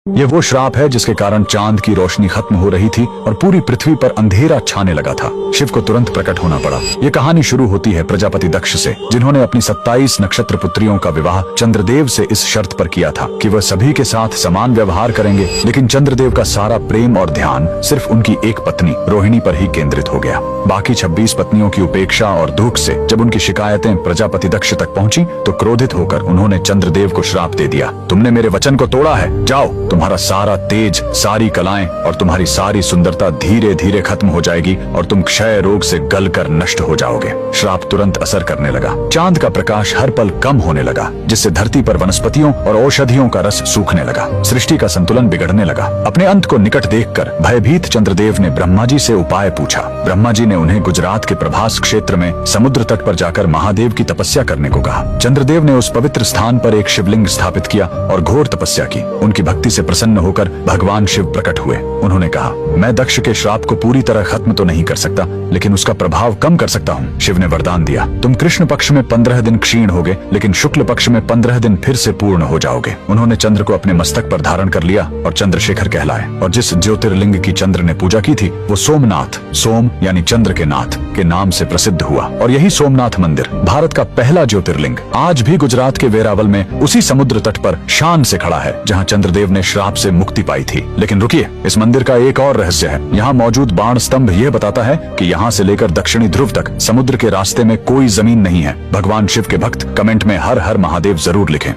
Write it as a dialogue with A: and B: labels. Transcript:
A: ये वो श्राप है जिसके कारण चांद की रोशनी खत्म हो रही थी और पूरी पृथ्वी पर अंधेरा छाने लगा था। शिव को तुरंत प्रकट होना पड़ा। ये कहानी शुरू होती है प्रजापति दक्ष से, जिन्होंने अपनी 27 नक्षत्र पुत्रियों का विवाह चंद्रदेव से इस शर्त पर किया था कि वह सभी के साथ समान व्यवहार करेंगे। लेकिन चंद्रदेव का सारा प्रेम और ध्यान सिर्फ उनकी एक पत्नी रोहिणी पर ही केंद्रित हो गया। बाकी 26 पत्नियों की उपेक्षा और दुख से जब उनकी शिकायतें प्रजापति दक्ष तक पहुंची तो क्रोधित होकर उन्होंने चंद्रदेव को श्राप दे दिया। तुमने मेरे वचन को तोड़ा है, जाओ, तुम्हारा सारा तेज, सारी कलाएं और तुम्हारी सारी सुंदरता धीरे धीरे खत्म हो जाएगी और तुम क्षय रोग से गलकर नष्ट हो जाओगे। श्राप तुरंत असर करने लगा। चांद का प्रकाश हर पल कम होने लगा, जिससे धरती पर वनस्पतियों और औषधियों का रस सूखने लगा। सृष्टि का संतुलन बिगड़ने लगा। अपने अंत को निकट देखकर भयभीत चंद्रदेव ने ब्रह्मा जी से उपाय पूछा। ब्रह्मा जी ने उन्हें गुजरात के प्रभास क्षेत्र में समुद्र तट पर जाकर महादेव की तपस्या करने को कहा। चंद्रदेव ने उस पवित्र स्थान पर एक शिवलिंग स्थापित किया और घोर तपस्या की। उनकी भक्ति से प्रसन्न होकर भगवान शिव प्रकट हुए। उन्होंने कहा, मैं दक्ष के श्राप को पूरी तरह खत्म तो नहीं कर सकता, लेकिन उसका प्रभाव कम कर सकता हूँ। शिव ने वरदान दिया, तुम कृष्ण पक्ष में 15 दिन क्षीण होगे, लेकिन शुक्ल पक्ष में 15 दिन फिर से पूर्ण हो जाओगे। उन्होंने चंद्र को अपने मस्तक पर धारण कर लिया और चंद्रशेखर कहलाए। और जिस ज्योतिर्लिंग की चंद्र ने पूजा की थी वो सोमनाथ, सोम यानी चंद्र के नाथ के नाम से प्रसिद्ध हुआ। और यही सोमनाथ मंदिर भारत का पहला ज्योतिर्लिंग आज भी गुजरात के वेरावल में उसी समुद्र तट पर शान से खड़ा है, जहाँ चंद्रदेव ने श्राप से मुक्ति पाई थी। लेकिन रुकिए, इस मंदिर का एक और रहस्य है। यहाँ मौजूद बाण स्तंभ यह बताता है कि यहाँ से लेकर दक्षिणी ध्रुव तक समुद्र के रास्ते में कोई जमीन नहीं है। भगवान शिव के भक्त कमेंट में हर हर महादेव जरूर लिखें।